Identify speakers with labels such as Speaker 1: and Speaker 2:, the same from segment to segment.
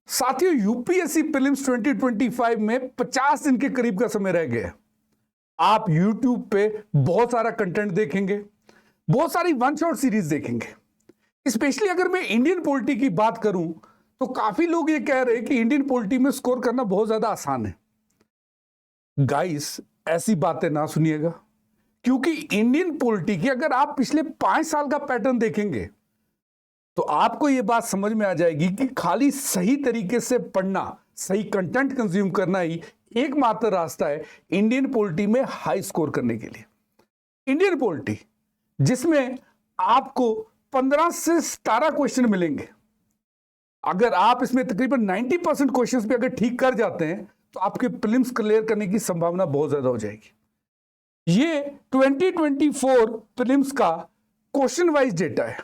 Speaker 1: साथियों, UPSC prelims 2025 में 50 दिन के करीब का समय रह गया। आप YouTube पे बहुत सारा कंटेंट देखेंगे, बहुत सारी वन शॉट सीरीज देखेंगे। स्पेशली अगर मैं इंडियन पॉलिटी की बात करूं तो काफी लोग ये कह रहे हैं कि इंडियन पॉलिटी में स्कोर करना बहुत ज्यादा आसान है। गाइस, ऐसी बातें ना सुनिएगा, क्योंकि इंडियन पॉलिटी की अगर आप पिछले 5 साल का पैटर्न देखेंगे तो आपको यह बात समझ में आ जाएगी कि खाली सही तरीके से पढ़ना, सही कंटेंट कंज्यूम करना ही एकमात्र रास्ता है इंडियन पॉलिटी में हाई स्कोर करने के लिए। इंडियन पॉलिटी जिसमें आपको 15 से 17 क्वेश्चन मिलेंगे, अगर आप इसमें तकरीबन 90% क्वेश्चंस भी अगर ठीक कर जाते हैं तो आपके प्रीलिम्स क्लियर करने की संभावना बहुत ज्यादा हो जाएगी। ये 2024 प्रीलिम्स का क्वेश्चन वाइज डेटा है।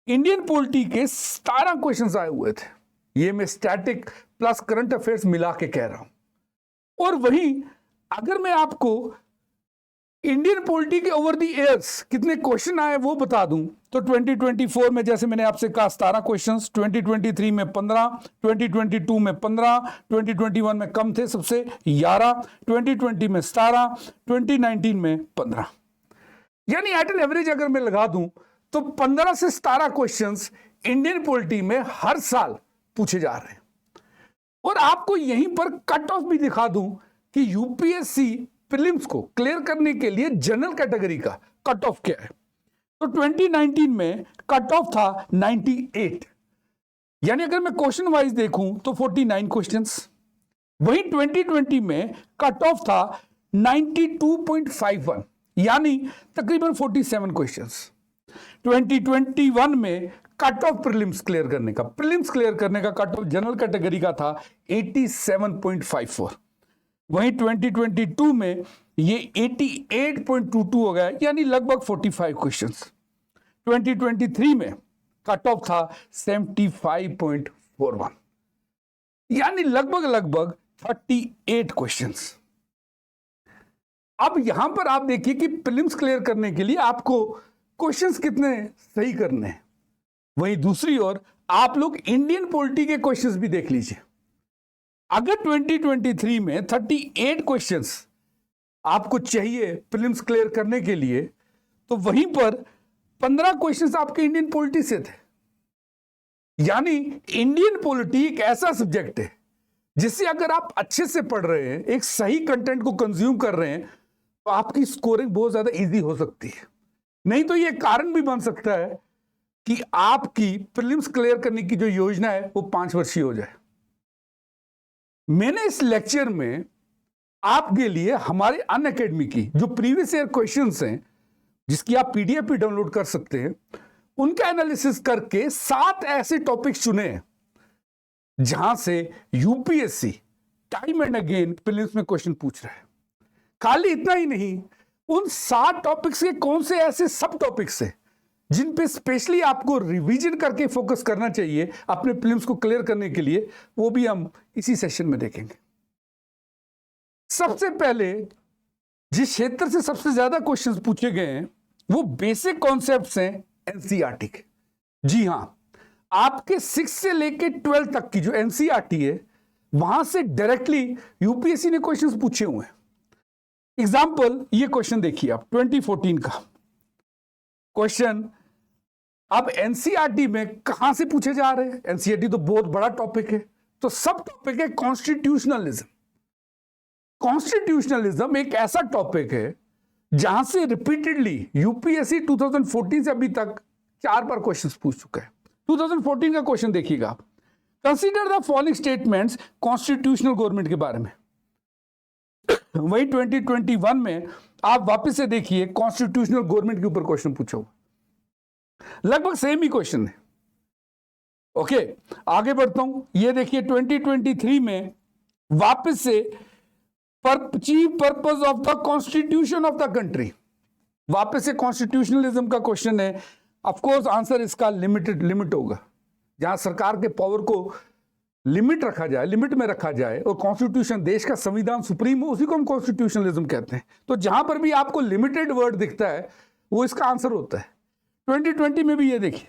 Speaker 1: इंडियन पॉलिटी के 17 क्वेश्चंस आए हुए थे। ये मैं स्टैटिक प्लस करंट अफेयर्स मिला के कह रहा हूं। और वहीं अगर मैं आपको इंडियन पॉलिटी के ओवर द इयर्स कितने क्वेश्चन आए वो बता दूं तो 2024 में जैसे मैंने आपसे कहा 17 क्वेश्चंस, 2023 में 15, 2022 में 15, 2021 में कम थे सबसे 11, 2020 में 17, 2019 में 15। यानी एट एन एवरेज अगर मैं लगा दूं तो 15 से 17 क्वेश्चंस इंडियन पॉलिटी में हर साल पूछे जा रहे हैं। और आपको यहीं पर कट ऑफ भी दिखा दूं कि यूपीएससी प्रीलिम्स को क्लियर करने के लिए जनरल कैटेगरी का कट ऑफ क्या है। तो 2019 में कट ऑफ था 98, यानी अगर मैं क्वेश्चन वाइज देखूं तो 49 क्वेश्चंस। वहीं 2020 में कट ऑफ था 92.51, यानी तकरीबन 47 क्वेश्चंस। 2021 में कट ऑफ प्रीलिम्स क्लियर करने का कट ऑफ जनरल कैटेगरी का था 87.54। वहीं 2022 में ये 88.22 हो गया, यानी लगभग 45 क्वेश्चंस। 2023 में कट ऑफ था 75.41, यानी लगभग 38 क्वेश्चंस। अब यहां पर आप देखिए कि प्रीलिम्स क्लियर करने के लिए आपको क्वेश्चंस कितने सही करने हैं। वहीं दूसरी ओर आप लोग इंडियन पॉलिटी के क्वेश्चंस भी देख लीजिए। अगर 2023 में 38 क्वेश्चंस आपको चाहिए प्रीलिम्स क्लियर करने के लिए, तो वहीं पर 15 क्वेश्चंस आपके इंडियन पॉलिटी से थे। यानी इंडियन पॉलिटी एक ऐसा सब्जेक्ट है जिससे अगर आप अच्छे से पढ़ रहे हैं, एक सही कंटेंट को कंज्यूम कर रहे हैं, तो आपकी स्कोरिंग बहुत ज्यादा इजी हो सकती है। नहीं तो यह कारण भी बन सकता है कि आपकी प्रीलिम्स क्लियर करने की जो योजना है वो 5 वर्षीय हो जाए। मैंने इस लेक्चर में आपके लिए हमारे अनअकैडमी की जो प्रीवियस ईयर क्वेश्चंस हैं, जिसकी आप पीडीएफ भी डाउनलोड कर सकते हैं, उनका एनालिसिस करके 7 ऐसे टॉपिक्स चुने हैं जहां से UPSC time and again prelims में क्वेश्चन पूछ रहा है। खाली इतना ही नहीं, उन 7 टॉपिक्स के कौन से ऐसे सब टॉपिक्स हैं जिन पे स्पेशली आपको रिवीजन करके फोकस करना चाहिए अपने प्रीलिम्स को क्लियर करने के लिए, वो भी हम इसी सेशन में देखेंगे। सबसे पहले जिस क्षेत्र से सबसे ज्यादा क्वेश्चंस पूछे गए हैं वो बेसिक कॉन्सेप्ट्स हैं एनसीईआरटी के। जी हां, आपके 6 से लेके 12 तक की जो एनसीईआरटी है वहां से डायरेक्टली यूपीएससी ने क्वेश्चंस पूछे हुए हैं। एग्जाम्पल, ये क्वेश्चन देखिए आप 2014 का क्वेश्चन। अब एनसीईआरटी में कहां से पूछे जा रहे हैं? एनसीईआरटी तो बहुत बड़ा टॉपिक है, तो सब टॉपिक है कॉन्स्टिट्यूशनलिज्म। कॉन्स्टिट्यूशनलिज्म एक ऐसा टॉपिक है जहां से रिपीटेडली यूपीएससी 2014 से अभी तक 4 बार क्वेश्चंस पूछ चुका है। 2014 का क्वेश्चन देखिएगा, consider the following statements constitutional government के बारे में। वही 2021 में आप वापस से देखिए कॉन्स्टिट्यूशनल गवर्नमेंट के ऊपर क्वेश्चन पूछा हुआ, लगभग सेम ही क्वेश्चन है। ओके, आगे बढ़ता हूं। ये देखिए 2023 में वापस से chief purpose of the constitution of the country, वापस से कॉन्स्टिट्यूशनलिज्म का क्वेश्चन है। ऑफ कोर्स आंसर इसका लिमिट होगा, जहां सरकार के पावर को लिमिट में रखा जाए और कॉन्स्टिट्यूशन देश का संविधान सुप्रीम हो, उसी को हम कॉन्स्टिट्यूशनलिज्म कहते हैं। तो जहां पर भी आपको लिमिटेड वर्ड दिखता है वो इसका आंसर होता है। 2020 में भी ये देखिए,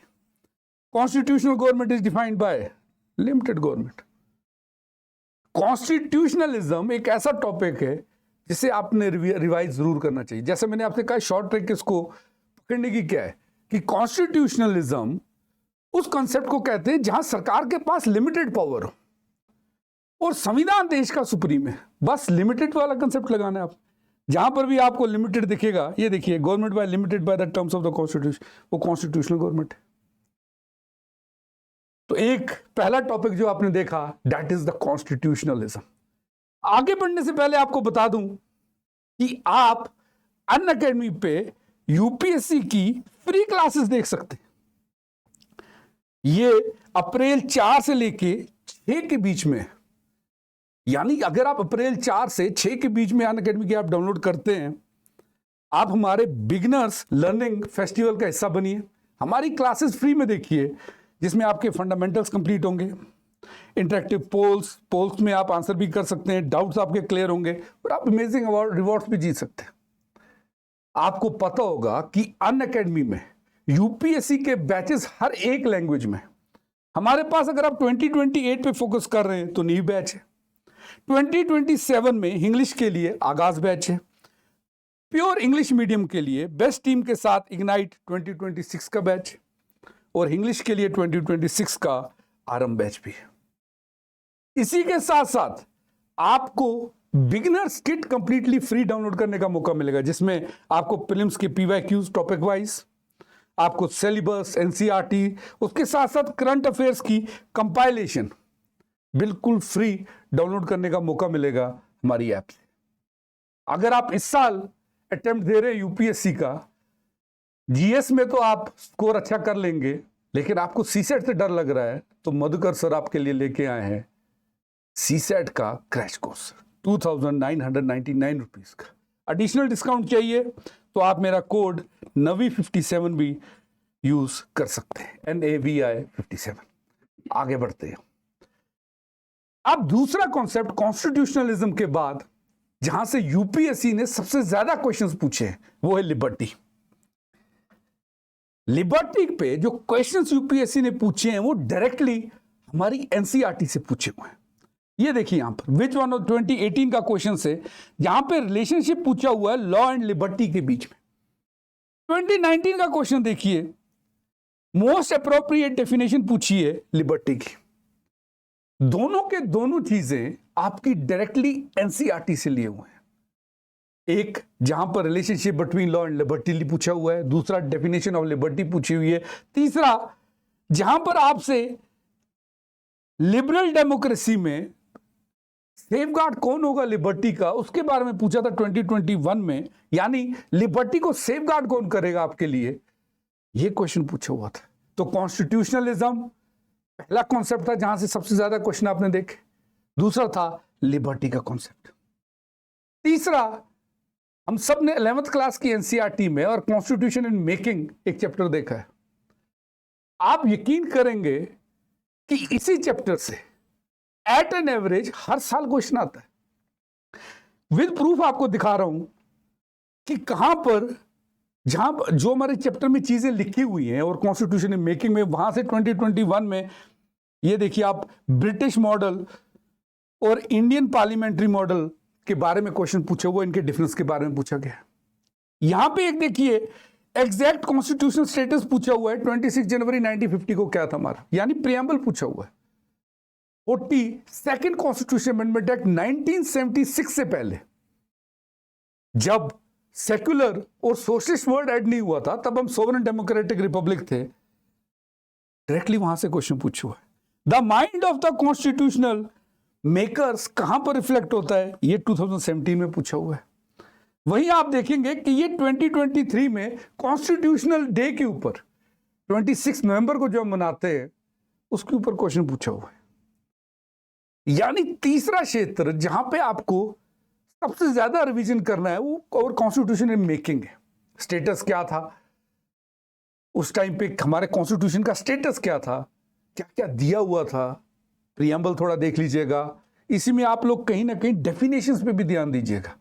Speaker 1: constitutional government is defined by limited government. Constitutionalism एक ऐसा टॉपिक है जिसे आपने रिवाइज जरूर करना चाहिए। जैसे मैंने आपसे कहा, शॉर्ट ट्रिक इसको पकड़ने की क्या है कि कॉन्स्टिट्यूशनलिज्म उस कॉन्सेप्ट को कहते हैं जहां सरकार के पास लिमिटेड पावर हो और संविधान देश का सुप्रीम है। बस लिमिटेड वाला कंसेप्ट लगाना है आप। जहां पर भी आपको लिमिटेड दिखेगा, ये देखिए, government by limited by the terms of the constitution, वो कॉन्स्टिट्यूशनल गवर्नमेंट है। तो एक पहला टॉपिक जो आपने देखा, दैट इज द कॉन्स्टिट्यूशनलिज्म। आगे बढ़ने से पहले आपको बता दूं कि आप अनअकैडमी पे यूपीएससी की फ्री क्लासेस देख सकते हैं। ये अप्रैल 4 से लेके 6 के बीच में, यानी अगर आप अप्रैल 4 से 6 के बीच में अनअकैडमी की आप डाउनलोड करते हैं, आप हमारे बिगिनर्स लर्निंग फेस्टिवल का हिस्सा बनिए। हमारी क्लासेस फ्री में देखिए, जिसमें आपके फंडामेंटल्स कंप्लीट होंगे, इंटरेक्टिव पोल्स में आप आंसर भी कर सकते हैं, डाउट्स आपके क्लियर होंगे और आप अमेजिंग रिवॉर्ड्स भी जीत सकते हैं। आपको पता होगा कि अनअकैडमी में यूपीएससी के बैचेस हर एक लैंग्वेज में। हमारे पास अगर आप 2028 पे फोकस कर रहे हैं तो न्यू बैच है, 2027 में इंग्लिश के लिए आगाज बैच है, प्योर इंग्लिश मीडियम के लिए बेस्ट टीम के साथ इग्नाइट 2026 का बैच, और इंग्लिश के लिए 2026 का आरंभ बैच भी है। इसी के साथ साथ आपको beginners kit completely free download करने का मौका मिलेगा, जिसमें आपको प्रीलिम्स के पीवाईक्यूज टॉपिक वाइज, आपको सिलेबस, एनसीईआरटी, उसके साथ साथ करंट अफेयर्स की कंपाइलेशन बिल्कुल फ्री डाउनलोड करने का मौका मिलेगा हमारी ऐप से। अगर आप इस साल अटेम्प्ट दे रहे हैं यूपीएससी का, जीएस में तो आप स्कोर अच्छा कर लेंगे, लेकिन आपको सीसेट से डर लग रहा है, तो मधुकर सर आपके लिए लेके आए हैं सीसेट का क्रैश कोर्स 2999 रुपीज का। एडिशनल डिस्काउंट चाहिए तो आप मेरा कोड NAVI57 भी यूज कर सकते हैं, NAVI57। आगे बढ़ते हैं। अब दूसरा कॉन्सेप्ट कॉन्स्टिट्यूशनलिज्म के बाद जहां से यूपीएससी ने सबसे ज्यादा क्वेश्चंस पूछे हैं, वो है लिबर्टी। लिबर्टी पे जो क्वेश्चंस यूपीएससी ने पूछे हैं वो डायरेक्टली हमारी एनसीईआरटी से पूछे हुए हैं। ये देखिए यहां पर विच वन ऑफ 2018 का क्वेश्चन है, जहां पे रिलेशनशिप पूछा हुआ है लॉ एंड लिबर्टी के बीच में। 2019 का क्वेश्चन देखिए, मोस्ट अप्रोप्रिएट डेफिनेशन पूछी है लिबर्टी की। दोनों के दोनों चीजें आपकी डायरेक्टली एनसीईआरटी से लिए हुए हैं। एक जहां पर relationship between law and liberty पूछा हुआ है, दूसरा डेफिनेशन ऑफ लिबर्टी पूछी हुई है, तीसरा जहां पर आपसे लिबरल डेमोक्रेसी में सेफगार्ड कौन होगा लिबर्टी का, उसके बारे में पूछा था 2021 में, यानी लिबर्टी को सेफगार्ड कौन करेगा आपके लिए, यह क्वेश्चन पूछा हुआ था। तो कॉन्स्टिट्यूशनलिज्म पहला कॉन्सेप्ट था जहां से सबसे ज्यादा क्वेश्चन आपने देखे, दूसरा था लिबर्टी का कॉन्सेप्ट, तीसरा हम सब ने 11th क्लास की एनसीईआरटी में और कॉन्स्टिट्यूशन इन मेकिंग एक चैप्टर देखा है। आप यकीन करेंगे कि इसी चैप्टर से एट एन एवरेज हर साल क्वेश्चन आता है। विद प्रूफ आपको दिखा रहा हूं कि कहां पर जहां जो हमारे चैप्टर में चीजें लिखी हुई हैं और कॉन्स्टिट्यूशन इन मेकिंग में, वहां से 2021 में ये देखिए आप ब्रिटिश मॉडल और इंडियन पार्लियामेंट्री मॉडल के बारे में क्वेश्चन पूछे हुए, इनके डिफरेंस के बारे में पूछा गया। यहां पे एक देखिए एग्जैक्ट कॉन्स्टिट्यूशनल स्टेटस पूछा हुआ है, 26 जनवरी 1950 को क्या था हमारा, यानी प्रियम्बल पूछा हुआ है। 42nd कॉन्स्टिट्यूशन अमेंडमेंट एक्ट 1976 से पहले, जब सेक्युलर और सोशलिस्ट वर्ड ऐड नहीं हुआ था, तब हम सोवरेन डेमोक्रेटिक रिपब्लिक थे, डायरेक्टली वहां से क्वेश्चन पूछा हुआ है। The mind of the constitutional makers कहां पर रिफ्लेक्ट होता है, ये 2017 में पूछा हुआ है। वहीं आप देखेंगे कि ये 2023 में कॉन्स्टिट्यूशनल डे के ऊपर 26 नवंबर को जो हम मनाते हैं, उसके ऊपर क्वेश्चन पूछा हुआ है। यानी तीसरा क्षेत्र जहां पे आपको सबसे ज्यादा रिवीजन करना है वो और कॉन्स्टिट्यूशन इन मेकिंग है। स्टेटस क्या था उस टाइम पे, हमारे कॉन्स्टिट्यूशन का स्टेटस क्या था, क्या क्या दिया हुआ था, प्रियम्बल थोड़ा देख लीजिएगा। इसी में आप लोग कहीं ना कहीं डेफिनेशंस पे भी ध्यान दीजिएगा।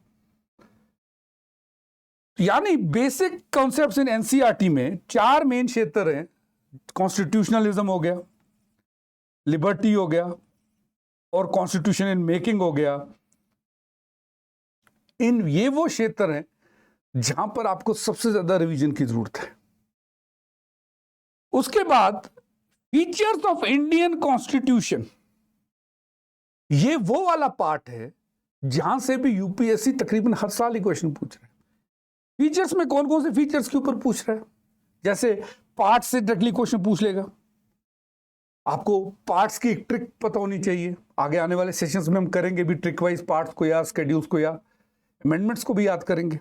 Speaker 1: यानी बेसिक कॉन्सेप्ट्स इन एनसीईआरटी में 4 मेन क्षेत्र हैं। कॉन्स्टिट्यूशनलिज्म हो गया, लिबर्टी हो गया और कॉन्स्टिट्यूशन इन मेकिंग हो गया। इन ये वो क्षेत्र हैं जहां पर आपको सबसे ज्यादा रिवीजन की जरूरत है। उसके बाद फीचर्स ऑफ इंडियन कॉन्स्टिट्यूशन, ये वो वाला पार्ट है जहां से भी यूपीएससी तकरीबन हर साल ही क्वेश्चन पूछ रहा है। फीचर्स में कौन कौन से फीचर्स के ऊपर पूछ रहा है? जैसे पार्ट से डायरेक्टली क्वेश्चन पूछ लेगा। आपको पार्ट्स की एक ट्रिक पता होनी चाहिए। आगे आने वाले सेशंस में हम करेंगे भी ट्रिक वाइज पार्ट्स को या स्केड्यूल्स को या अमेंडमेंट्स को भी याद करेंगे।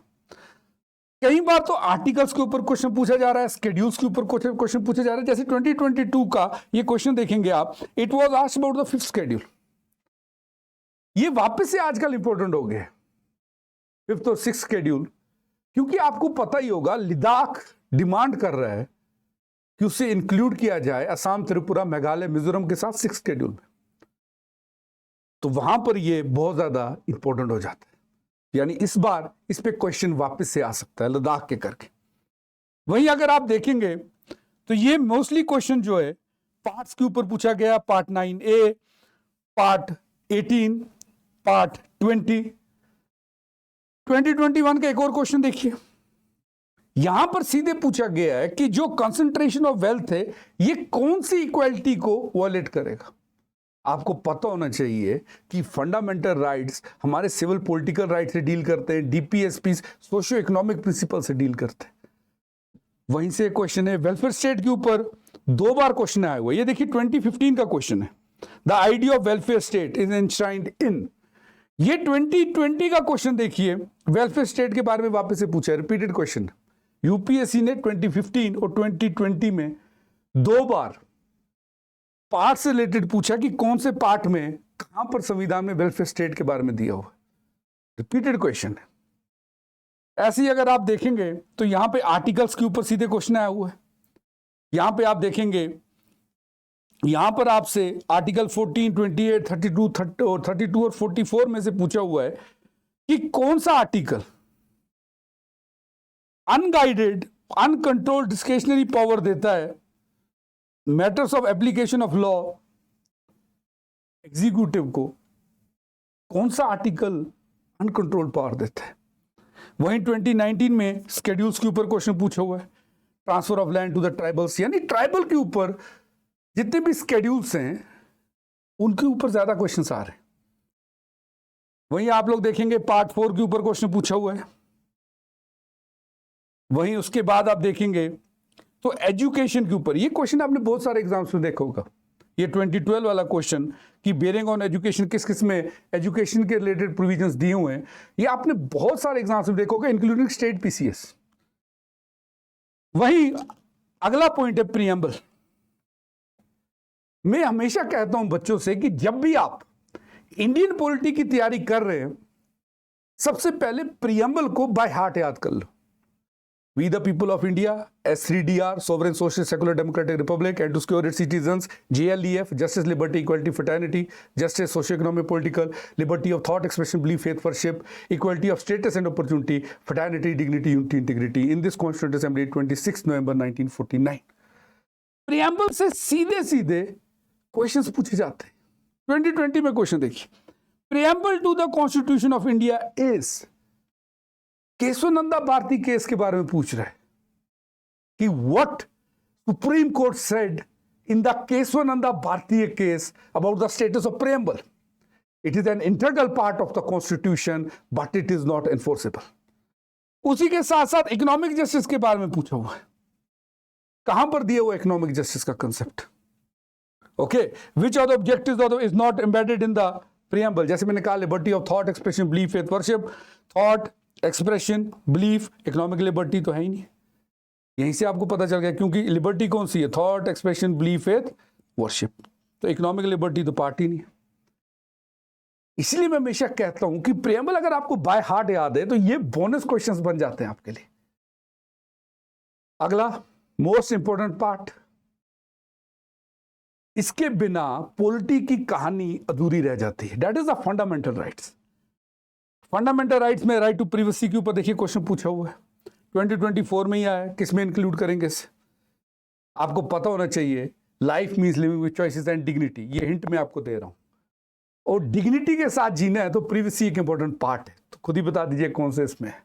Speaker 1: कई बार तो आर्टिकल्स के ऊपर क्वेश्चन पूछा जा रहा है, स्केड्यूल्स के ऊपर क्वेश्चन पूछा जा रहा है। जैसे 2022 का ये क्वेश्चन देखेंगे आप, it was asked about the 5th schedule. ये वापस से आजकल इंपॉर्टेंट हो गए 5th और 6th शेड्यूल, क्योंकि आपको पता ही होगा लद्दाख डिमांड कर रहा है कि उसे इंक्लूड किया जाए असम, त्रिपुरा, मेघालय, मिजोरम के साथ 6th शेड्यूल में। तो वहां पर ये बहुत ज्यादा इंपॉर्टेंट हो जाता है, यानी इस बार इस पे क्वेश्चन वापस से आ सकता है लद्दाख के करके। वहीं अगर आप देखेंगे तो ये मोस्टली क्वेश्चन जो है पार्ट्स के ऊपर पूछा गया, पार्ट 9A, पार्ट 18, पार्ट 20। 2021 का एक और क्वेश्चन देखिए, यहां पर सीधे पूछा गया है कि जो कंसंट्रेशन ऑफ वेल्थ है ये कौन सी इक्वालिटी को वॉयलेट करेगा। आपको पता होना चाहिए कि फंडामेंटल राइट्स हमारे सिविल पॉलिटिकल राइट से डील करते हैं, डीपीएसपी सोशियो इकोनॉमिक प्रिंसिपल से डील करते हैं। वहीं से क्वेश्चन है वेलफेयर स्टेट के ऊपर, 2 बार क्वेश्चन आया हुआ है। ये देखिए 2015 का क्वेश्चन है, the idea of welfare state is enshrined in. ये 2020 का क्वेश्चन देखिए, वेलफेयर स्टेट के बारे में वापस से पूछा है, रिपीटेड क्वेश्चन। यूपीएससी ने 2015 और 2020 में 2 बार पार्ट से रिलेटेड पूछा कि कौन से पार्ट में कहां पर संविधान में वेलफेयर स्टेट के बारे में दिया हुआ है। रिपीटेड क्वेश्चन है। ऐसे ही अगर आप देखेंगे तो यहां पे आर्टिकल्स के ऊपर सीधे क्वेश्चन आया हुआ है। यहां पे आप देखेंगे, यहां पर आपसे आर्टिकल 14, 28, 32 और 44 में से पूछा हुआ है कि कौन सा article unguided uncontrolled discretionary power देता है matters of application of law executive को। कौन सा आर्टिकल अनकंट्रोल्ड पावर देता है। वहीं 2019 में स्केड्यूल्स के ऊपर क्वेश्चन पूछा हुआ है, transfer of land to the tribals, यानी ट्राइबल के ऊपर जितने भी स्केड्यूल्स हैं उनके ऊपर ज्यादा क्वेश्चंस आ रहे हैं। वहीं आप लोग देखेंगे पार्ट 4 के ऊपर क्वेश्चन पूछा हुआ है। वहीं उसके बाद आप देखेंगे तो एजुकेशन के ऊपर, ये क्वेश्चन आपने बहुत सारे एग्जाम्स में देखा होगा। ये 2012 वाला क्वेश्चन कि बेरिंग ऑन एजुकेशन, किस किस में एजुकेशन के रिलेटेड प्रोविजंस दिए हुए हैं, ये आपने बहुत सारे एग्जाम्स में देखा होगा, इंक्लूडिंग स्टेट पीसीएस। वहीं अगला पॉइंट है प्रीएम्बल। मैं हमेशा कहता हूं बच्चों से कि जब भी आप इंडियन पॉलिटी की तैयारी कर रहे हैं, सबसे पहले प्रीएम्बल को बाय हार्ट याद कर लो। We the people of India, S3DR, Sovereign Social Secular Democratic Republic, and to secure its citizens, JLEF, Justice, Liberty, Equality, Fraternity, Justice, Socio-Economic, Political, Liberty of Thought, Expression, Belief, Faith, Worship, Equality of Status and Opportunity, Fraternity, Dignity, Unity, Integrity, in this Constituent Assembly, 26 November 1949. Preamble से सीधे सीधे questions पूछे जाते हैं। 2020 में question देखिए, Preamble to the Constitution of India is, Keshavananda Bharati case के बारे में पूछ रहा है कि what supreme court said in the Keshavananda Bharati case about the status of preamble. It is an integral part of the constitution but it is not enforceable. उसी के साथ साथ इकोनॉमिक जस्टिस के बारे में पूछा हुआ है, कहां पर दिया हुआ इकोनॉमिक जस्टिस का concept. Okay, which of the objectives is not embedded in the preamble. जैसे मैंने कहा, liberty of thought, expression, belief, faith, worship. Thought, expression, belief, economic liberty तो है ही नहीं। यहीं से आपको पता चल गया, क्योंकि लिबर्टी कौन सी है, thought, expression, belief, faith, worship. तो इकोनॉमिक लिबर्टी तो पार्ट ही नहीं है। इसलिए मैं हमेशा कहता हूं कि प्रीएम्बल अगर आपको बाय हार्ट याद है तो ये बोनस क्वेश्चंस बन जाते हैं आपके लिए। अगला मोस्ट इंपॉर्टेंट पार्ट, इसके बिना पॉलिटी की कहानी अधूरी रह जाती है। That is the fundamental rights. Fundamental rights में राइट टू प्रिवेसी के ऊपर देखिए क्वेश्चन पूछा हुआ है, 2024 में ही आया है। किस में इंक्लूड करेंगे इसे? आपको पता होना चाहिए life means living with choices and dignity, ये हिंट मैं आपको दे रहा हूं। और डिग्निटी के साथ जीना है तो प्रिवेसी एक इंपॉर्टेंट पार्ट है, तो खुद ही बता दीजिए कौन से इसमें है,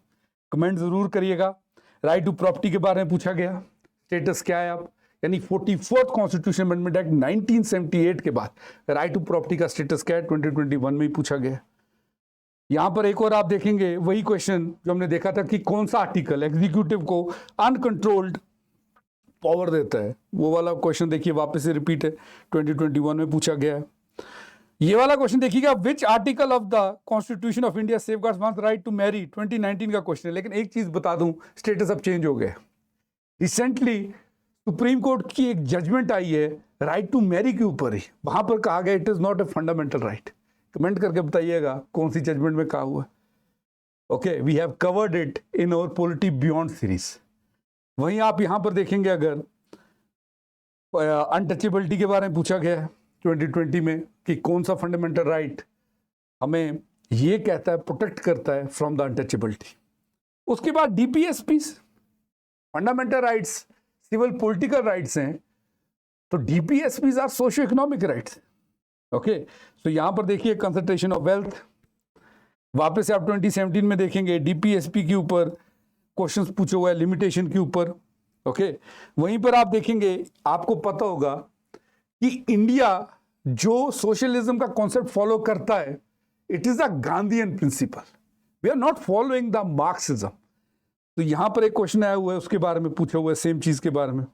Speaker 1: कमेंट जरूर करिएगा। राइट टू प्रॉपर्टी के बारे में पूछा गया, स्टेटस क्या है आप, यानी 44th कॉन्स्टिट्यूशन अमेंडमेंट एक्ट 1978 के बाद राइट टू प्रॉपर्टी का स्टेटस क्या है, 2021 में ही पूछा गया। यहां पर एक और आप देखेंगे वही क्वेश्चन जो हमने देखा था कि कौन सा आर्टिकल एग्जीक्यूटिव को अनकंट्रोल्ड पावर देता है, वो वाला क्वेश्चन देखिए वापस से रिपीट है, 2021 में पूछा गया है। ये वाला क्वेश्चन देखिएगा, which article of the constitution of India safeguards one's right to marry, 2019 का क्वेश्चन है। लेकिन एक चीज बता दूं, स्टेटस अब चेंज हो गया। रिसेंटली सुप्रीम कोर्ट की एक जजमेंट आई है राइट टू मैरी के ऊपर ही, वहां पर कहा गया it is not a fundamental right. Comment करके बताइएगा कौन सी जजमेंट में कहा हुआ है। Okay, we have covered it in our polity beyond series. वहीं आप यहां पर देखेंगे अगर अनटचेबिलिटी के बारे में पूछा गया है 2020 में कि कौन सा फंडामेंटल राइट हमें ये कहता है प्रोटेक्ट करता है फ्रॉम द अनटचेबिलिटी। उसके बाद DPSP fundamental rights civil political rights हैं, तो DPSP are socio economic rights. Okay, तो यहां पर देखिए कंसंट्रेशन ऑफ वेल्थ, वापस से आप 2017 में देखेंगे डीपीएसपी के ऊपर क्वेश्चंस पूछे हुए हैं लिमिटेशन के ऊपर। ओके, वहीं पर आप देखेंगे, आपको पता होगा कि इंडिया जो सोशलिज्म का कॉन्सेप्ट फॉलो करता है, it is a Gandhian principle, we are not following the Marxism. तो यहां पर एक क्वेश्चन आया हुआ है, उसके बारे में पूछा हुआ है, सेम चीज के बारे में।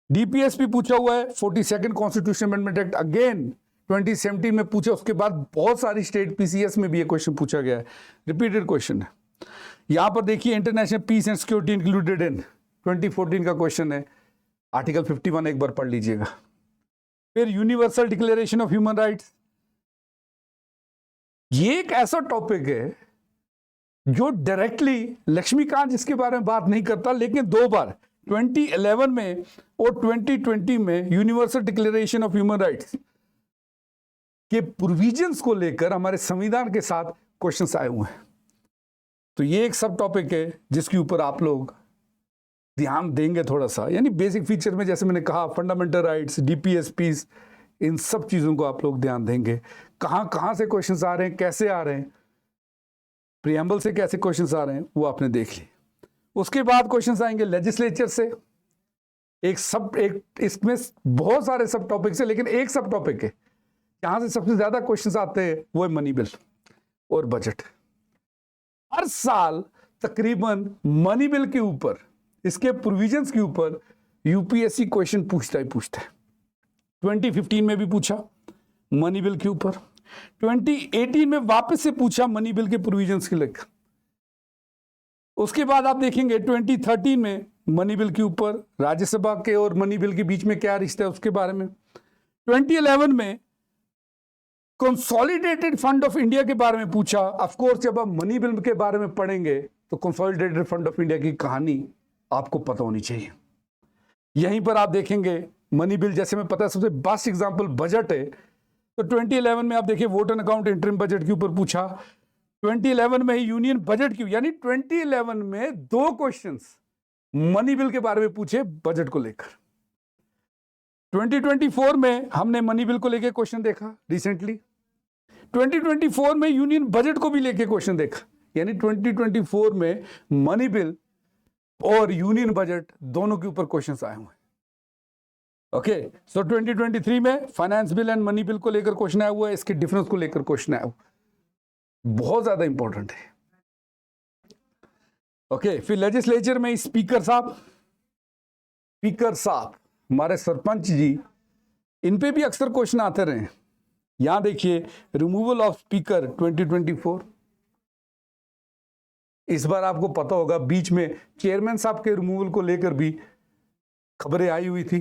Speaker 1: डीपीएसपी पूछा हुआ है, 42nd constitution amendment act again 2017 में पूछा। उसके बाद बहुत सारी स्टेट पीसीएस में भी ये क्वेश्चन पूछा गया है, रिपीटेड क्वेश्चन है। यहां पर देखिए international peace and security included in 2014 का क्वेश्चन है, आर्टिकल 51 एक बार पढ़ लीजिएगा। फिर universal declaration of human rights, ये एक ऐसा टॉपिक है जो डायरेक्टली लक्ष्मीकांत जिसके बारे में बात नहीं करता, लेकिन दो बार 2011 में और 2020 में universal declaration of human rights के प्रोविजंस को लेकर हमारे संविधान के साथ क्वेश्चंस आए हुए हैं। तो ये एक सब टॉपिक है जिसके ऊपर आप लोग ध्यान देंगे थोड़ा सा, यानी बेसिक फीचर में जैसे मैंने कहा फंडामेंटल राइट्स, डीपीएसपीस, इन सब चीजों को आप लोग ध्यान देंगे। कहां कहां से क्वेश्चंस आ रहे हैं, कैसे आ रहे हैं, प्रियम्बल से कैसे क्वेश्चंस आ रहे हैं, वो आपने देख ली। उसके बाद क्वेश्चंस आएंगे लेजिस्लेचर से, एक इसमें बहुत सारे सब टॉपिक्स है, लेकिन एक सब टॉपिक है जहां से सबसे ज्यादा क्वेश्चंस आते हैं, वो है मनी बिल और बजट। हर साल तकरीबन मनी बिल के ऊपर, इसके प्रोविजंस के ऊपर यूपीएससी क्वेश्चन पूछता है। 2015 में भी पूछा मनी बिल के ऊपर, 2018 में वापस से पूछा मनी बिल के प्रोविजंस के लेकर। उसके बाद आप देखेंगे 2013 में मनी बिल के ऊपर, राज्यसभा के और मनी बिल के बीच में क्या रिश्ता है उसके बारे में। 2011 में कंसोलिडेटेड फंड ऑफ इंडिया के बारे में पूछा। ऑफ कोर्स जब आप मनी बिल के बारे में पढ़ेंगे तो कंसोलिडेटेड फंड ऑफ इंडिया की कहानी आपको पता होनी चाहिए। यहीं पर आप देखेंगे मनी बिल, जैसे मैं पता है सबसे बेस्ट एग्जांपल बजट है, तो 2011 में आप देखिए vote and account interim budget के ऊपर पूछा। 2011 में ही यूनियन बजट की, यानी 2011 में दो क्वेश्चंस मनी बिल के बारे में पूछे बजट को लेकर। 2024 में हमने मनी बिल को लेकर क्वेश्चन देखा रिसेंटली, 2024 में यूनियन बजट को भी लेके क्वेश्चन देखा, यानी 2024 में मनी बिल और यूनियन बजट दोनों के ऊपर क्वेश्चंस आए हुए हैं। ओके, सो 2023 में finance bill and money bill को लेकर क्वेश्चन आया हुआ है, इसके डिफरेंस को लेकर क्वेश्चन आया हुआ, बहुत ज्यादा इंपॉर्टेंट है। ओके, फिर लेजिस्लेचर में स्पीकर साहब हमारे सरपंच जी, इन पे भी अक्सर क्वेश्चन आते रहे। यहां देखिए रिमूवल ऑफ स्पीकर 2024, इस बार आपको पता होगा बीच में चेयरमैन साहब के रिमूवल को लेकर भी खबरें आई हुई थी।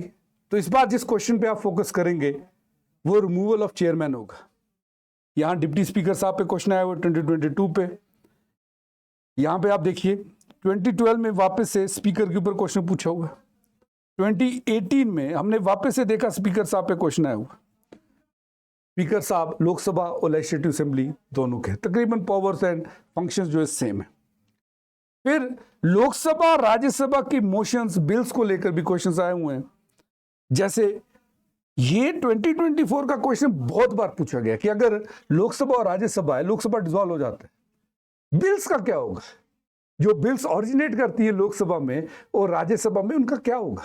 Speaker 1: तो इस बार जिस क्वेश्चन पे आप फोकस करेंगे वो रिमूवल ऑफ चेयरमैन होगा। यहां डिप्टी स्पीकर साहब पे क्वेश्चन आया हुआ 2022 पे। यहां पे आप देखिए 2012 में वापस से स्पीकर के ऊपर क्वेश्चन पूछा हुआ है। 2018 में हमने वापस से देखा स्पीकर साहब पे क्वेश्चन आया हुआ। स्पीकर साहब लोकसभा और लेजिस्लेटिव असेंबली दोनों के तकरीबन पावर्स एंड फंक्शंस जो है सेम है। फिर लोकसभा राज्यसभा की मोशंस बिल्स को लेकर भी क्वेश्चंस आए हुए हैं, जैसे ये 2024 का क्वेश्चन बहुत बार पूछा गया कि अगर लोकसभा और राज्यसभा है, लोकसभा डिसॉल्व हो जाता है, बिल्स का क्या होगा? जो बिल्स ऑरिजिनेट करती है लोकसभा में और राज्यसभा में, उनका क्या होगा?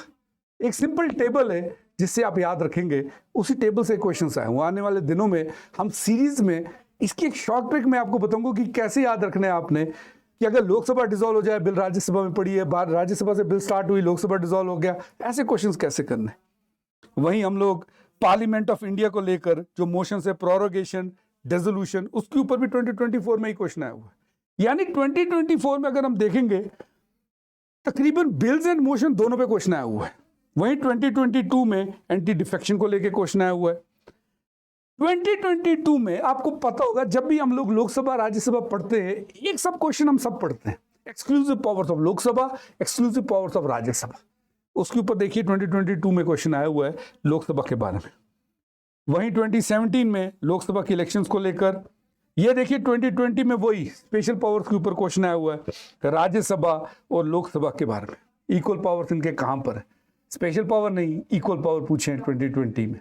Speaker 1: एक सिंपल टेबल है जिससे आप याद रखेंगे, उसी टेबल से क्वेश्चंस आए हुए। आने वाले दिनों में हम सीरीज में इसकी एक शॉर्ट ट्रिक में आपको बताऊंगा कि कैसे याद रखना है आपने, कि अगर लोकसभा डिसॉल्व हो जाए, बिल राज्यसभा में पड़ी है, राज्यसभा से बिल स्टार्ट हुई, लोकसभा डिसॉल्व हो गया, ऐसे क्वेश्चंस कैसे करने। वहीं हम लोग पार्लियामेंट ऑफ इंडिया को लेकर जो मोशन है, प्रोरोगेशन, डिसोल्यूशन, उसके ऊपर भी 2024 में ही क्वेश्चन आया हुआ है। यानी 2024 में अगर हम देखेंगे तकरीबन बिल्स एंड मोशन दोनों पे क्वेश्चन आया हुआ है। वहीं 2022 में एंटी डिफेक्शन को लेकर क्वेश्चन आया हुआ है। 2022 में आपको पता होगा, जब भी हम लोग लोकसभा राज्यसभा पढ़ते हैं, एक सब क्वेश्चन हम सब पढ़ते हैं, exclusive powers of Lok Sabha, exclusive powers of Rajya Sabha. उसके ऊपर देखिए 2022 में क्वेश्चन आया हुआ है लोकसभा के बारे में। वहीं 2017 में लोकसभा के इलेक्शंस को लेकर, ये देखिए 2020 में वही स्पेशल पावर्स के ऊपर क्वेश्चन आया हुआ है राज्यसभा और लोकसभा के बारे में। इक्वल पावर्स इनके कहां पर है? स्पेशल पावर नहीं, इक्वल पावर पूछे हैं 2020 में।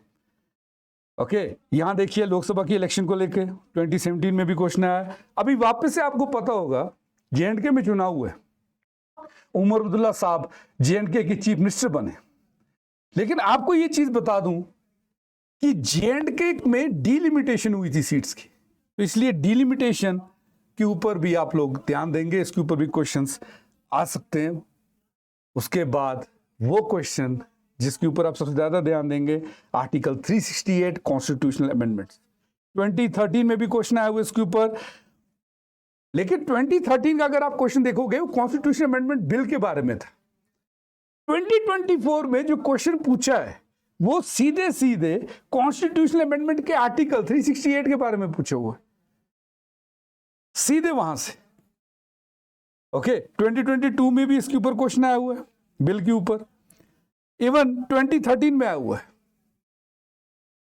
Speaker 1: ओके, यहां देखिए लोकसभा की इलेक्शन को लेकर 2017 में भी क्वेश्चन आया है। अभी वापस से आपको पता होगा J&K में चुनाव हुए, उमर अब्दुल्ला साहब J&K के चीफ मिनिस्टर बने। लेकिन आपको ये चीज बता दूं कि J&K में डीलिमिटेशन हुई थी सीट्स की, तो इसलिए डीलिमिटेशन के ऊपर भी आप लोग ध्यान देंगे, इसके ऊपर भी क्वेश्चंस आ सकते हैं। उसके बाद वो क्वेश्चन जिसके ऊपर आप सबसे ज्यादा ध्यान देंगे, आर्टिकल 368 कॉन्स्टिट्यूशनल अमेंडमेंट्स। 2013 में भी क्वेश्चन आया हुआ इसके ऊपर, लेकिन 2013 का अगर आप क्वेश्चन देखोगे वो कॉन्स्टिट्यूशन अमेंडमेंट बिल के बारे में था। 2024 में जो क्वेश्चन पूछा है वो सीधे सीधे कॉन्स्टिट्यूशनल अमेंडमेंट के आर्टिकल 368 के बारे में पूछा हुआ है, सीधे वहां से। ओके, 2022 में भी इसके ऊपर क्वेश्चन आया हुआ है बिल के ऊपर, इवन 2013 में आया हुआ है।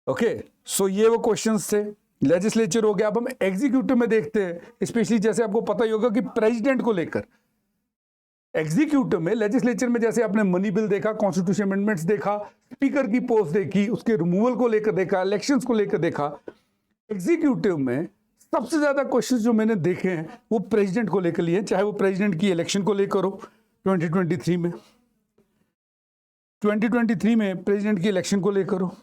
Speaker 1: ओके, सो ये वो क्वेश्चंस थे। लेजिस्लेचर हो गया। अब हम एग्जीक्यूटिव में देखते हैं, स्पेशली जैसे आपको पता ही होगा कि प्रेसिडेंट को लेकर एग्जीक्यूटिव में, लेजिस्लेचर में जैसे आपने मनी बिल देखा, कॉन्स्टिट्यूशन अमेंडमेंट्स देखा, स्पीकर की पोस्ट देखी, उसके रिमूवल को लेकर देखा, इलेक्शंस को लेकर देखा। एग्जीक्यूटिव में सबसे ज्यादा क्वेश्चंस जो मैंने देखे हैं वो प्रेसिडेंट को लेकर लिए, चाहे वो प्रेसिडेंट की इलेक्शन को लेकर हो। 2023 में प्रेसिडेंट की इलेक्शन को लेकर हो।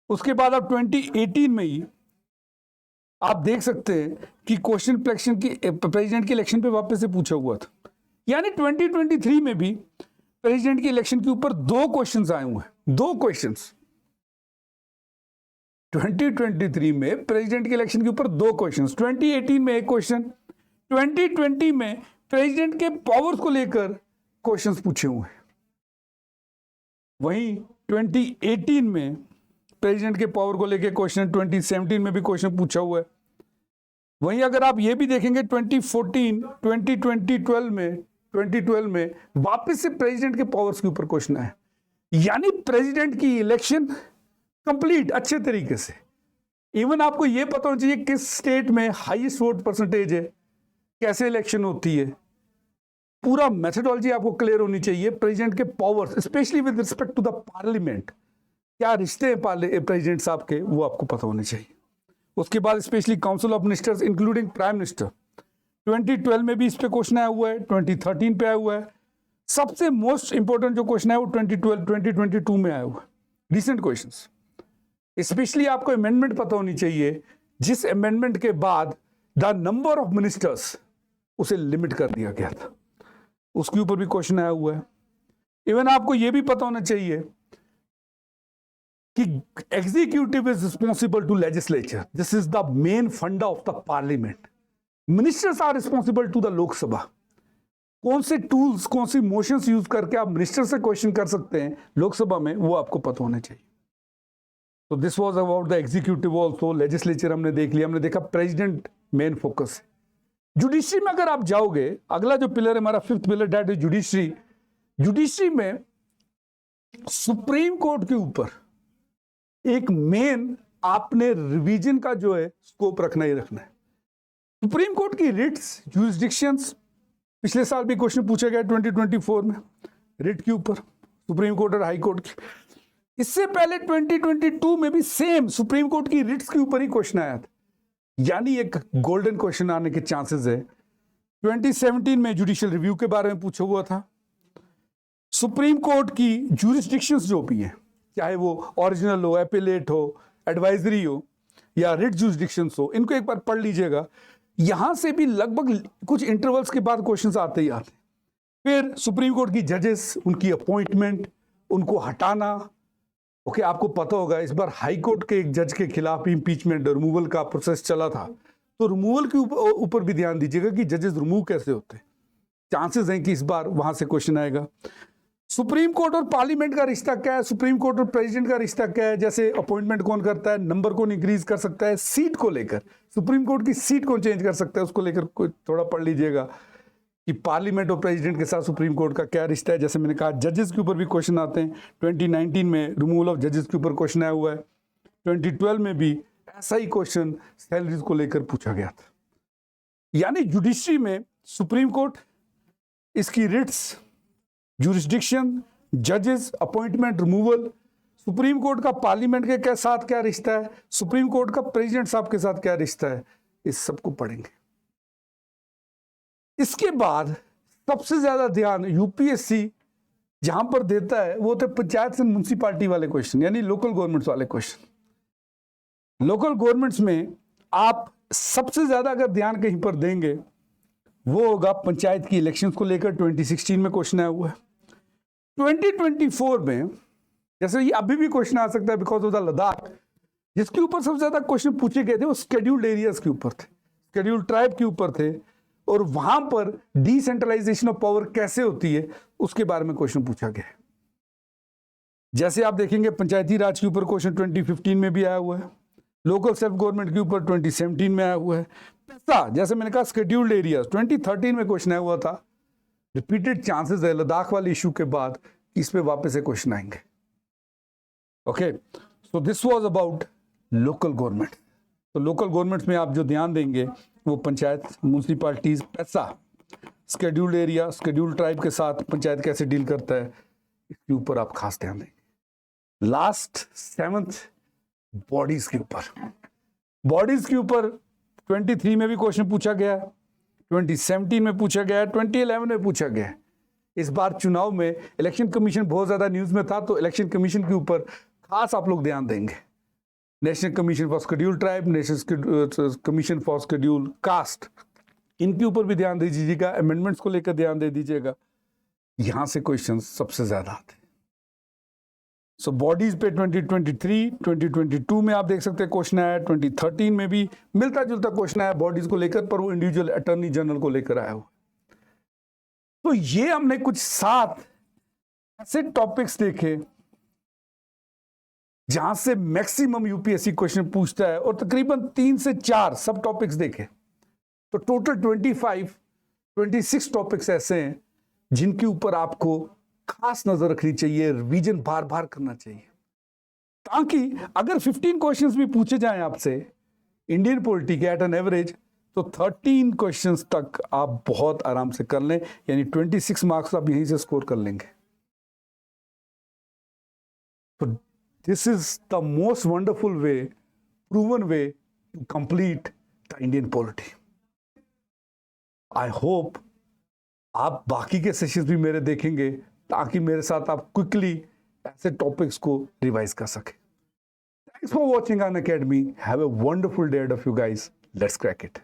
Speaker 1: उसके बाद अब 2018 में ही आप देख सकते हैं कि क्वेश्चन प्रेसिडेंट की इलेक्शन पे वापस से पूछा हुआ था। यानी 2023 में भी प्रेसिडेंट की इलेक्शन के ऊपर दो क्वेश्चंस आए हुए हैं, दो क्वेश्चंस। 2023 में प्रेसिडेंट के इलेक्शन के ऊपर दो क्वेश्चंस, 2018 में एक क्वेश्चन, 2020 में प्रेसिडेंट के पावर्स को लेकर क्वेश्चंस पूछे हुए हैं। वहीं 2018 में प्रेसिडेंट के पावर को लेकर क्वेश्चन, 2017 में भी क्वेश्चन पूछा हुआ है। वहीं अगर आप ये भी देखेंगे 2014, 2012 में वापस से प्रेसिडेंट के पावर्स के ऊपर क्वेश्चन आए। यानी प्रेसिडेंट की इलेक्शन कंप्लीट अच्छे तरीके से। इवन आपको यह पता होना चाहिए किस स्टेट में हाईएस्ट वोट परसेंटेज है, कैसे इलेक्शन होती है, पूरा मेथोडोलॉजी आपको क्लियर होनी चाहिए। प्रेसिडेंट के powers, specially with respect to the parliament, क्या रिश्ते हैं प्रेसिडेंट साहब के, वो आपको पता होने चाहिए। उसके बाद specially council of ministers including prime minister, 2012 में भी इस पे क्वेश्चन आया हुआ है, 2013 पे आया हुआ है। सबसे मोस्ट इंपोर्टेंट जो क्वेश्चन है वो 2022 में आया हुआ है, रिसेंट क्वेश्चंस। स्पेशली आपको अमेंडमेंट पता होनी चाहिए, जिस अमेंडमेंट के बाद द नंबर ऑफ मिनिस्टर्स उसे लिमिट कर दिया गया था, उसके ऊपर भी क्वेश्चन आया हुआ है। इवन आपको यह भी पता होना चाहिए कि executive is responsible to legislature, this is the main funda of the parliament. Ministers are responsible to the Lok Sabha. कौन से टूल्स, कौन सी मोशंस यूज करके आप मिनिस्टर से क्वेश्चन कर सकते हैं लोकसभा में, वो आपको पता होना चाहिए। तो this was about the executive also. Legislature हमने देख लिया, हमने देखा प्रेसिडेंट मेन फोकस। जुडिशरी में अगर आप जाओगे, अगला जो पिलर है हमारा, fifth pillar, that is judiciary. Judiciary में सुप्रीम कोर्ट के ऊपर एक मेन आपने रिवीजन का जो है स्कोप रखना ही रखना है। सुप्रीम कोर्ट की रिट्स, ज्यूरिसडिक्शंस, पिछले साल भी क्वेश्चन पूछा गया 2024 में रिट के ऊपर, सुप्रीम कोर्ट और हाई कोर्ट की। इससे पहले 2022 में भी सेम सुप्रीम कोर्ट की रिट्स के ऊपर ही क्वेश्चन आया था, यानी एक गोल्डन क्वेश्चन आने के चांसेस है। 2017 में जुडिशियल रिव्यू के बारे में पूछा हुआ था। सुप्रीम कोर्ट की ज्यूरिसडिक्शंस जो भी हैं, चाहे वो ओरिजिनल हो, एपेलेट हो, एडवाइजरी हो या रिट ज्यूरिसडिक्शंस हो, इनको एक बार पढ़ लीजिएगा। यहां से भी लगभग कुछ इंटरवल्स के बाद क्वेश्चंस आते ही आते। फिर सुप्रीम कोर्ट की जजेस, उनकी अपॉइंटमेंट, उनको हटाना। ओके, आपको पता होगा इस बार हाई कोर्ट के एक जज के खिलाफ इंपीचमेंट रिमूवल का प्रोसेस चला था, तो रिमूवल के ऊपर भी ध्यान दीजिएगा कि जजेस रिमूव कैसे होते हैं। चांसेस हैं कि इस बार वहां से क्वेश्चन आएगा। सुप्रीम कोर्ट और पार्लियामेंट का रिश्ता क्या है, सुप्रीम कोर्ट और प्रेसिडेंट का रिश्ता क्या है, जैसे अपॉइंटमेंट कौन करता है, नंबर कौन इंक्रीज कर सकता है, सीट को लेकर सुप्रीम कोर्ट की सीट कौन चेंज कर सकता है, उसको लेकर थोड़ा पढ़ लीजिएगा कि पार्लियामेंट और प्रेसिडेंट के साथ सुप्रीम कोर्ट का क्या रिश्ता है। जैसे मैंने कहा, जजेस के ऊपर भी क्वेश्चन आते हैं। 2019 में रिमूवल ऑफ जजेस के ऊपर क्वेश्चन आया हुआ है। 2012 में भी ऐसा ही क्वेश्चन सैलरीज को लेकर पूछा गया था। यानी जुडिशरी में सुप्रीम कोर्ट, इसकी रिट्स, ज्यूरिसडिक्शन, जजेस, अपॉइंटमेंट, रिमूवल, सुप्रीम कोर्ट का पार्लियामेंट के साथ क्या रिश्ता है, सुप्रीम कोर्ट का प्रेसिडेंट साहब के साथ क्या रिश्ता है, इस सबको पढ़ेंगे। इसके बाद सबसे ज्यादा ध्यान यूपीएससी जहां पर देता है वो होते पंचायत एंड म्युनिसिपैलिटी वाले क्वेश्चन, यानी लोकल गवर्नमेंट्स वाले क्वेश्चन। लोकल गवर्नमेंट्स में आप सबसे ज्यादा अगर ध्यान कहीं पर देंगे वो होगा पंचायत की इलेक्शंस को लेकर। 2016 में क्वेश्चन आया हुआ है। 2024 में जैसे ये अभी भी क्वेश्चन आ सकता है बिकॉज ऑफ द लद्दाख, जिसके ऊपर सबसे ज्यादा क्वेश्चन पूछे गए थे वो शेड्यूल्ड एरियाज के ऊपर थे, शेड्यूल्ड ट्राइब के ऊपर थे, और वहां पर डिसेंट्रलाइजेशन ऑफ पावर कैसे होती है उसके बारे में क्वेश्चन पूछा गया है। जैसे आप देखेंगे पंचायती राज के ऊपर क्वेश्चन 2015 में भी आया हुआ है, लोकल सेल्फ गवर्नमेंट के ऊपर 2017 में आया हुआ है। पैसा, जैसे मैंने कहा शेड्यूल्ड एरियाज 2013 में क्वेश्चन आया हुआ था। रिपीटेड चांसेस है लद्दाख वाले इशू के बाद इस पे वापस से क्वेश्चन आएंगे। Okay, so this was about local government. तो लोकल गवर्नमेंट में आप जो ध्यान देंगे वो पंचायत, म्युनिसिपैलिटीज, पैसा, शेड्यूल्ड एरिया, शेड्यूल्ड ट्राइब के साथ पंचायत कैसे डील करता है, इसके ऊपर आप खास ध्यान देंगे। लास्ट 7th बॉडीज के ऊपर। बॉडीज के ऊपर 23 में भी क्वेश्चन पूछा गया है, 2017 में पूछा गया है, 2011 में पूछा गया है। इस बार चुनाव में इलेक्शन कमीशन बहुत ज्यादा न्यूज में था, तो इलेक्शन कमीशन के ऊपर खास आप लोग ध्यान देंगे। National commission for scheduled tribe, national commission for scheduled caste, इनके ऊपर भी ध्यान दे दीजिएगा। अमेंडमेंट्स को लेकर ध्यान दे दीजिएगा, यहां से क्वेश्चन सबसे ज्यादा आते हैं। सो बॉडीज पे 2023, 2022 में आप देख सकते हैं क्वेश्चन आया, 2013 में भी मिलता जुलता क्वेश्चन आया बॉडीज को लेकर, पर वो इंडिविजुअल अटॉर्नी जनरल को लेकर आया हुआ। तो ये हमने कुछ 7 ऐसे टॉपिक्स देखे जहां से मैक्सिमम यूपीएससी क्वेश्चन पूछता है, और तकरीबन 3 से 4 सब टॉपिक्स देखे। तो टोटल 26 टॉपिक्स ऐसे हैं जिनके ऊपर आपको खास नजर रखनी चाहिए, रिवीजन बार बार करना चाहिए, ताकि अगर 15 क्वेश्चंस भी पूछे जाएं आपसे इंडियन पॉलिटी के एट एन एवरेज, तो 13 क्वेश्चंस तक आप बहुत आराम से कर लें, यानी 26 मार्क्स आप यहीं से स्कोर कर लेंगे। तो this is the most wonderful way, proven way to complete the Indian polity. I hope आप बाकी के सेशंस भी मेरे देखेंगे, ताकि मेरे साथ आप क्विकली ऐसे टॉपिक्स को रिवाइज कर सके। Thanks for watching Unacademy. Have a wonderful day ahead of you guys. Let's crack it.